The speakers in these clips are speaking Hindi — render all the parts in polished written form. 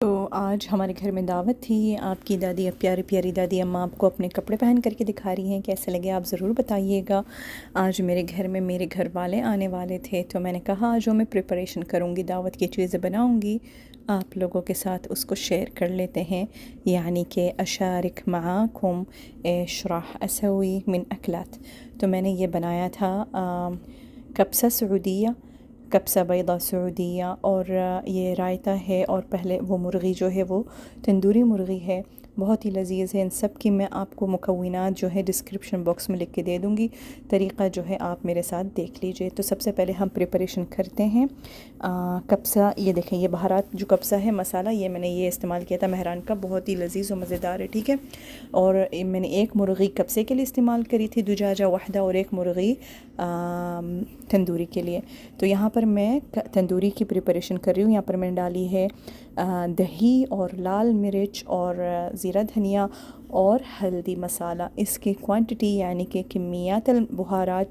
तो आज हमारे घर में दावत थी। आपकी दादी, प्यारी प्यारी दादी अम्मा आपको अपने कपड़े पहन करके दिखा रही हैं। कैसे लगे आप ज़रूर बताइएगा। आज मेरे घर में मेरे घर वाले आने वाले थे, तो मैंने कहा जो मैं प्रिपरेशन करूँगी, दावत की चीज़ें बनाऊँगी, आप लोगों के साथ उसको शेयर कर लेते हैं। यानी कि अशारिक माकुम इशराह असवी मिन अकलात। तो मैंने ये बनाया था कब्सा सऊदिया, कब्सा बैदा सऊदिया, और ये रायता है। और पहले वो मुर्गी जो है वो तंदूरी मुर्गी है, बहुत ही लजीज़ है। इन सब की मैं आपको मुकव्विनात जो है डिस्क्रिप्शन बॉक्स में लिख के दे दूँगी। तरीक़ा जो है आप मेरे साथ देख लीजिए। तो सबसे पहले हम प्रिपरेशन करते हैं कब्सा। ये देखें, ये बहारात जो कब्सा है मसाला, ये मैंने ये इस्तेमाल किया था मेहरान का, बहुत ही लजीज़ और मज़ेदार है, ठीक है। और मैंने एक मुर्गी कब्से के लिए इस्तेमाल करी थी, दुजाजा वाहदा, और एक मुर्गी तंदूरी के लिए। तो यहाँ पर मैं तंदूरी की प्रिपरेशन कर रही हूँ। यहाँ पर मैंने डाली है दही और लाल मिर्च और ज़ीरा धनिया और हल्दी मसाला। इसकी क्वांटिटी यानी कि कमियात बुहारात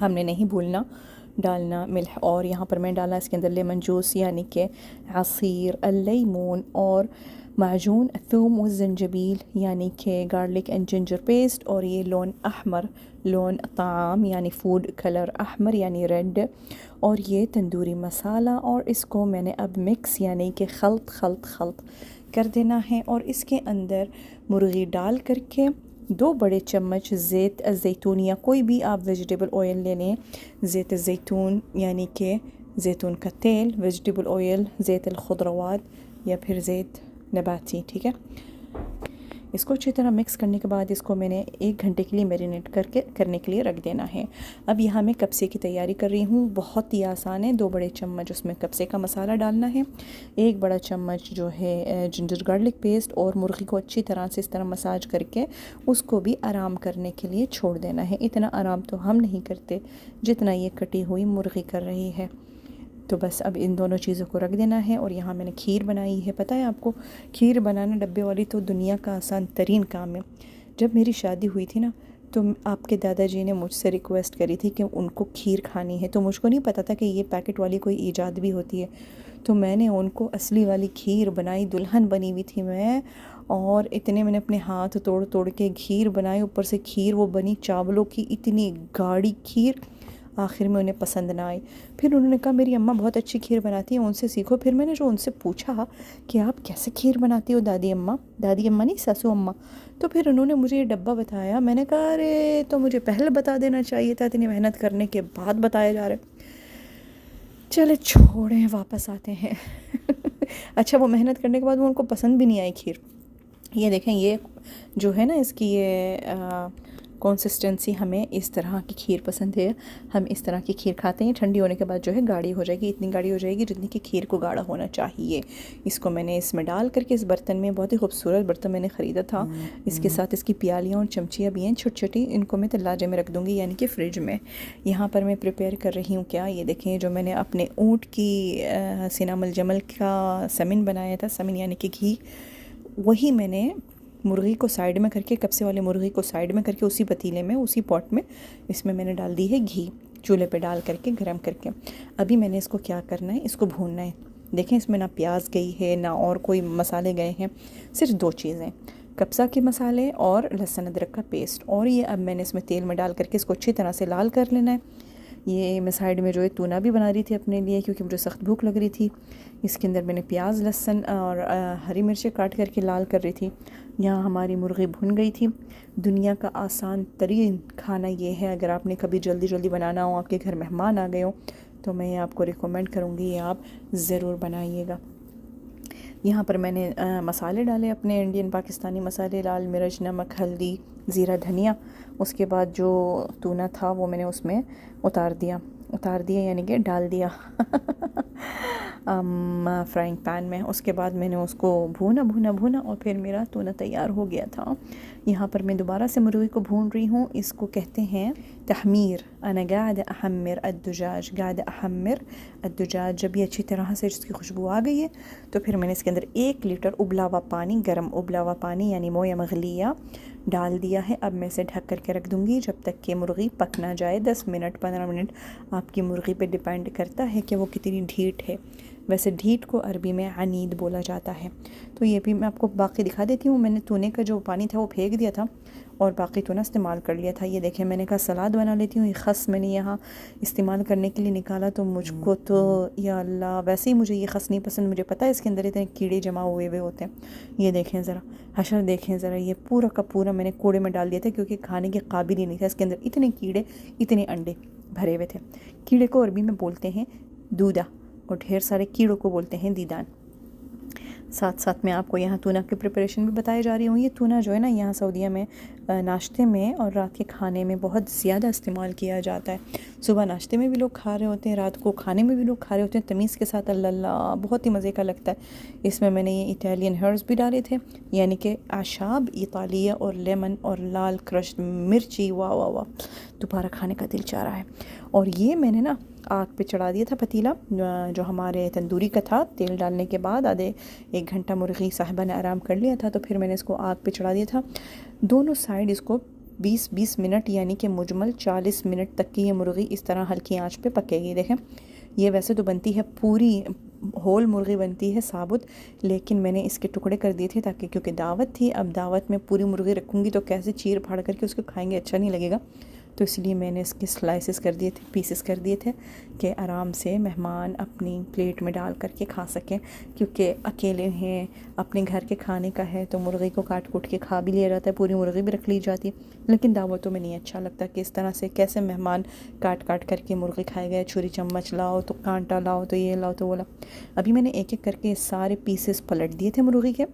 हमने नहीं भूलना डालना मिल्ह। और यहाँ पर मैं डाला इसके अंदर लेमन जूस यानी कि असीर लेमन, और माजून थूम व जंजबील यानी कि गार्लिक एंड जिंजर पेस्ट, और ये लोन अहमर, लोन ताम यानी फूड कलर अहमर यानी रेड, और ये तंदूरी मसाला। और इसको मैंने अब मिक्स यानी कि खल्त खल्त खल्त कर देना है। और इसके अंदर मुर्गी डाल करके 2 बड़े चम्मच ज़ैत ज़ैतून या कोई भी आप वेजिटेबल ऑयल ले लें, ज़ैत ज़ैतून यानी कि ज़ैतून का तेल, वेजिटेबल ऑयल ज़ैत खुदरवात या फिर ज़ैत नबाती, ठीक है। इसको अच्छी तरह मिक्स करने के बाद इसको मैंने 1 घंटे के लिए मैरिनेट करने के लिए रख देना है। अब यहाँ मैं कब्से की तैयारी कर रही हूँ, बहुत ही आसान है। 2 बड़े चम्मच उसमें कब्से का मसाला डालना है, 1 बड़ा चम्मच जो है जिंजर गार्लिक पेस्ट, और मुर्गी को अच्छी तरह से इस तरह मसाज करके उसको भी आराम करने के लिए छोड़ देना है। इतना आराम तो हम नहीं करते जितना ये कटी हुई मुर्गी कर रही है। तो बस अब इन दोनों चीज़ों को रख देना है। और यहाँ मैंने खीर बनाई है। पता है आपको, खीर बनाना डब्बे वाली तो दुनिया का आसान तरीन काम है। जब मेरी शादी हुई थी ना, तो आपके दादाजी ने मुझसे रिक्वेस्ट करी थी कि उनको खीर खानी है। तो मुझको नहीं पता था कि ये पैकेट वाली कोई ईजाद भी होती है। तो मैंने उनको असली वाली खीर बनाई, दुल्हन बनी हुई थी मैं, और इतने मैंने अपने हाथ तोड़ तोड़ के खीर बनाई। ऊपर से खीर वो बनी चावलों की, इतनी गाढ़ी खीर, आखिर में उन्हें पसंद ना आई। फिर उन्होंने कहा मेरी अम्मा बहुत अच्छी खीर बनाती है, उनसे सीखो। फिर मैंने जो उनसे पूछा कि आप कैसे खीर बनाती हो दादी अम्मा, दादी अम्मा नहीं सासू अम्मा, तो फिर उन्होंने मुझे ये डब्बा बताया। मैंने कहा अरे तो मुझे पहले बता देना चाहिए था, इतनी मेहनत करने के बाद बताया जा रहा है। चले छोड़ें, वापस आते हैं। अच्छा, वो मेहनत करने के बाद वो उनको पसंद भी नहीं आई खीर। ये देखें, ये जो है ना इसकी ये कंसिस्टेंसी, हमें इस तरह की खीर पसंद है। हम इस तरह की खीर खाते हैं। ठंडी होने के बाद जो है गाढ़ी हो जाएगी, इतनी गाढ़ी हो जाएगी जितनी कि खीर को गाढ़ा होना चाहिए। इसको मैंने इसमें डाल करके इस बर्तन में, बहुत ही खूबसूरत बर्तन मैंने ख़रीदा था, इसके साथ इसकी प्यालियाँ और चमचियाँ भी हैं छोटी छोटी, इनको मैं तलाजे में रख दूँगी यानी कि फ़्रिज में। यहाँ पर मैं प्रिपेयर कर रही हूँ क्या, ये देखें, जो मैंने अपने ऊँट की सिनामल जमल का समिन बनाया था, समिन यानी कि घी, वही मैंने मुर्गी को साइड में करके, कब्से वाले मुर्गी को साइड में करके, उसी पतीले में, उसी पॉट में, इसमें मैंने डाल दी है घी, चूल्हे पे डाल करके गरम करके। अभी मैंने इसको क्या करना है, इसको भूनना है। देखें, इसमें ना प्याज गई है ना और कोई मसाले गए हैं, सिर्फ 2 चीज़ें, कब्सा के मसाले और लहसुन अदरक का पेस्ट। और ये अब मैंने इसमें तेल में डाल करके इसको अच्छी तरह से लाल कर लेना है। ये मैं साइड में जो है तूना भी बना रही थी अपने लिए, क्योंकि मुझे सख्त भूख लग रही थी। इसके अंदर मैंने प्याज, लहसुन और हरी मिर्चें काट करके लाल कर रही थी। यहाँ हमारी मुर्गी भुन गई थी। दुनिया का आसान तरीन खाना ये है। अगर आपने कभी जल्दी जल्दी बनाना हो, आपके घर मेहमान आ गए हो, तो मैं ये आपको रिकमेंड करूँगी, ये आप ज़रूर बनाइएगा। यहाँ पर मैंने मसाले डाले अपने इंडियन पाकिस्तानी मसाले, लाल मिर्च, नमक, हल्दी, ज़ीरा धनिया। उसके बाद जो तूना था वो मैंने उसमें उतार दिया यानी कि डाल दिया फ्राइंग पैन में। उसके बाद मैंने उसको भूना और फिर मेरा तूना तैयार हो गया था। यहाँ पर मैं दोबारा से मुर्गी को भून रही हूँ। इसको कहते हैं तहमीर, अना गाद अहमर अद्दुजाज, गाद अहमर अद्दुजाज। जब ये अच्छी तरह से इसकी खुशबू आ गई है तो फिर मैंने इसके अंदर 1 लीटर उबला हुआ पानी, गर्म उबला हुआ पानी यानी मोया मगलिया डाल दिया है। अब मैं इसे ढक करके रख दूँगी जब तक कि मुर्गी पक ना जाए। 10 मिनट 15 मिनट आपकी मुर्गी पे डिपेंड करता है कि वो कितनी ढीठ है। वैसे ढीठ को अरबी में अनीद बोला जाता है। तो ये भी मैं आपको बाकी दिखा देती हूँ। मैंने तूने का जो पानी था वो फेंक दिया था और बाकी तूना इस्तेमाल कर लिया था। ये देखें, मैंने कहा सलाद बना लेती हूँ। ये खस मैंने यहाँ इस्तेमाल करने के लिए निकाला तो मुझको तो या अल्लाह, वैसे ही मुझे ये खस नहीं पसंद। मुझे पता है इसके अंदर इतने कीड़े जमा हुए हुए होते हैं। ये देखें ज़रा, हशर देखें ज़रा, ये पूरा का पूरा मैंने कूड़े में डाल दिया था क्योंकि खाने के काबिल ही नहीं था। इसके अंदर इतने कीड़े, इतने अंडे भरे हुए थे। कीड़े को अरबी में बोलते हैं दूदा और ढेर सारे कीड़ों को बोलते हैं दीदान। साथ साथ मैं आपको यहाँ तूना की प्रिपरेशन भी बताई जा रही हूँ। ये तूना जो है ना, यहाँ सऊदीया में नाश्ते में और रात के खाने में बहुत ज़्यादा इस्तेमाल किया जाता है। सुबह नाश्ते में भी लोग खा रहे होते हैं, रात को खाने में भी लोग खा रहे होते हैं तमीज़ के साथ। अल्लाह, बहुत ही मज़े का लगता है। इसमें मैंने ये इटालियन हर्ब्स भी डाले थे, यानी कि आशाब इतालिया और लेमन और लाल क्रश्ड मिर्ची। वाह वाह वाह, दोबारा खाने का दिल चाह रहा है। और ये मैंने ना आग पे चढ़ा दिया था पतीला जो हमारे तंदूरी का था। तेल डालने के बाद आधे 1 घंटा मुर्गी साहिबा ने आराम कर लिया था तो फिर मैंने इसको आग पे चढ़ा दिया था। दोनों साइड इसको 20-20 मिनट यानी कि मुजमल 40 मिनट तक की ये मुर्गी इस तरह हल्की आंच पे पकेगी। देखें, ये वैसे तो बनती है पूरी होल मुर्गी बनती है साबुत, लेकिन मैंने इसके टुकड़े कर दिए थे ताकि, क्योंकि दावत थी। अब दावत में पूरी मुर्गी रखूँगी तो कैसे चीर फाड़ करके उसको खाएंगे, अच्छा नहीं लगेगा। तो इसलिए मैंने इसके स्लाइसेस कर दिए थे, पीसेस कर दिए थे कि आराम से मेहमान अपनी प्लेट में डाल करके खा सकें। क्योंकि अकेले हैं, अपने घर के खाने का है तो मुर्गी को काट कूट के खा भी लिया जाता है, पूरी मुर्गी भी रख ली जाती है। लेकिन दावतों में नहीं अच्छा लगता कि इस तरह से कैसे मेहमान काट काट करके मुर्गी खाए गए। छुरी चम्मच लाओ तो कांटा लाओ तो ये लाओ तो वो लाओ। अभी मैंने एक एक करके सारे पीसेस पलट दिए थे मुर्गी के।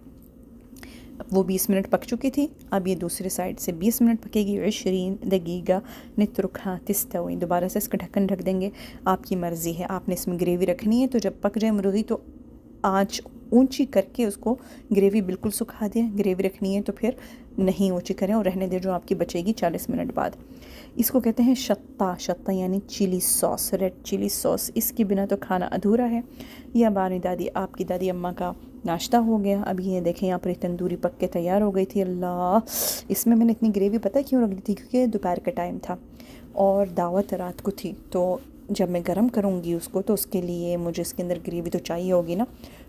वो 20 मिनट पक चुकी थी। अब ये दूसरे साइड से 20 मिनट पकेगी। 20 दकीका नित्रुखा तिस्तवी। दोबारा से इसका ढक्कन ढक देंगे। आपकी मर्ज़ी है, आपने इसमें ग्रेवी रखनी है तो जब पक जाए मुर्गी तो आँच ऊंची करके उसको ग्रेवी बिल्कुल सुखा दें। ग्रेवी रखनी है तो फिर नहीं ऊंची करें और रहने दें जो आपकी बचेगी 40 मिनट बाद। इसको कहते हैं शत्ता। शत्ता यानी chilli sauce, red chilli sauce. इसके बिना तो खाना अधूरा है। यह हमारी दादी, आपकी दादी अम्मा का नाश्ता हो गया। अभी ये देखें, यहाँ पर तंदूरी पक के तैयार हो गई थी। अल्लाह, इसमें मैंने इतनी ग्रेवी पता है क्यों रख दी थी, क्योंकि दोपहर का टाइम था और दावत रात को थी। तो जब मैं गरम करूँगी उसको तो उसके लिए मुझे इसके अंदर ग्रेवी तो चाहिए होगी ना,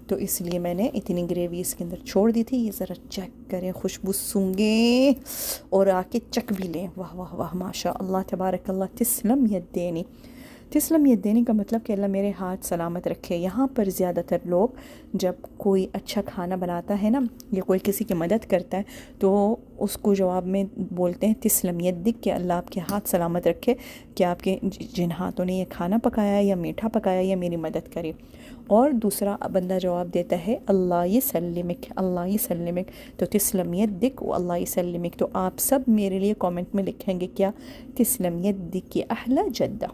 तो इसलिए मैंने इतनी ग्रेवी इसके अंदर छोड़ दी थी। ये ज़रा चेक करें, खुशबू सूंघें और आके चख भी लें। वाह वाह वाह, माशा अल्लाह तबारक अल्लाह। तिस्लम यद्देनी। तिस्लम यद्देनी का मतलब कि अल्लाह मेरे हाथ सलामत रखे। यहाँ पर ज़्यादातर लोग जब कोई अच्छा खाना बनाता है ना या कोई किसी की मदद करता है तो उसको जवाब में बोलते हैं तिस्लम यद्दिक, कि अल्लाह आपके हाथ सलामत रखे कि आपके जिन हाथों ने ये खाना पकाया या मीठा पकाया या मेरी मदद करे। और दूसरा बंदा जवाब देता है अल्लाह यसल्लिमिक, अल्लाह यसल्लिमिक। तो तिस्लम यद्दिक व अल्लाह यसल्लिमिक। तो आप सब मेरे लिए कमेंट में लिखेंगे क्या, तिस्लम यद्दिक की अहला जद्दा।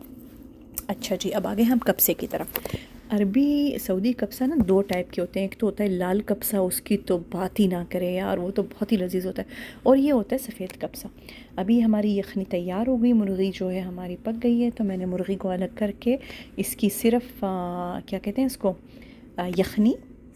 अच्छा जी, अब आगे हम कब्से की तरफ। अरबी सऊदी कब्सा ना 2 टाइप के होते हैं। एक तो होता है लाल कब्सा, उसकी तो बात ही ना करें यार, वो तो बहुत ही लजीज होता है। और ये होता है सफ़ेद कब्सा। अभी हमारी यखनी तैयार हो गई, मुर्गी जो है हमारी पक गई है। तो मैंने मुर्गी को अलग करके इसकी सिर्फ क्या कहते हैं इसको,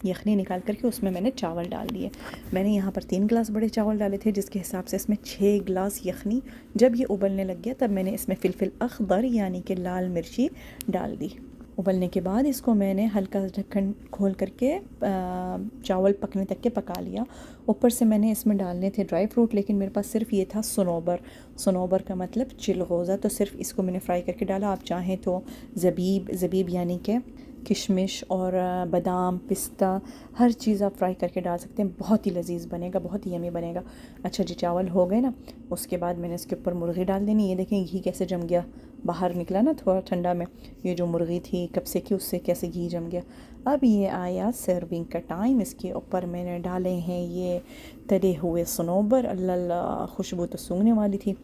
यखनी निकाल करके उसमें मैंने चावल डाल दिए। मैंने यहाँ पर 3 गिलास बड़े चावल डाले थे, जिसके हिसाब से इसमें 6 गिलास यखनी। जब ये उबलने लग गया तब मैंने इसमें फिलफिल अखबर यानी कि लाल मिर्ची डाल दी। उबलने के बाद इसको मैंने हल्का ढक्कन खोल करके चावल पकने तक के पका लिया। ऊपर से मैंने इसमें डालने थे ड्राई फ्रूट, लेकिन मेरे पास सिर्फ ये था सनोबर। सनोबर का मतलब चिलगोज़ा, तो सिर्फ इसको मैंने फ्राई करके डाला। आप चाहें तो ज़बीब यानी कि किशमिश और बादाम, पिस्ता, हर चीज़ आप फ्राई करके डाल सकते हैं। बहुत ही लजीज बनेगा, बहुत ही यमी बनेगा। अच्छा जी, चावल हो गए ना, उसके बाद मैंने इसके ऊपर मुर्गी डाल देनी। ये देखें घी कैसे जम गया, बाहर निकला ना थोड़ा ठंडा में। ये जो मुर्गी थी कब्से की, उससे कैसे घी जम गया। अब ये आया सर्विंग का टाइम। इसके ऊपर मैंने डाले हैं ये तले हुए सनोबर। अल्लाह, खुशबू तो सूंघने वाली थी।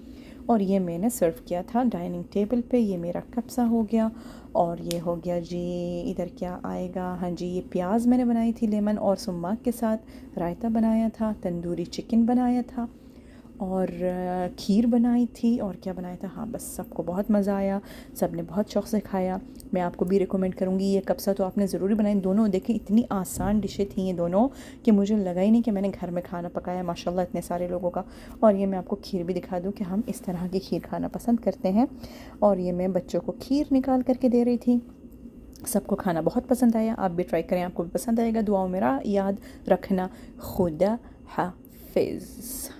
और ये मैंने सर्व किया था डाइनिंग टेबल पे। ये मेरा कब्सा हो गया। और ये हो गया जी, इधर क्या आएगा, हाँ जी, ये प्याज मैंने बनाई थी लेमन और सुम्माक के साथ, रायता बनाया था, तंदूरी चिकन बनाया था। और खीर बनाई थी और क्या बनाया था, हाँ बस सबको बहुत मज़ा आया, सब ने बहुत शौक़ से खाया। मैं आपको भी रिकमेंड करूँगी, ये कब्सा तो आपने ज़रूर बनाई। दोनों देखिए इतनी आसान डिशें थी ये दोनों कि मुझे लगा ही नहीं कि मैंने घर में खाना पकाया, माशाल्लाह इतने सारे लोगों का। और ये मैं आपको खीर भी दिखा दूँ कि हम इस तरह की खीर खाना पसंद करते हैं। और ये मैं बच्चों को खीर निकाल करके दे रही थी। सबको खाना बहुत पसंद आया, आप भी ट्राई करें, आपको भी पसंद आएगा। दुआओं में याद रखना। खुदा हाफिज़।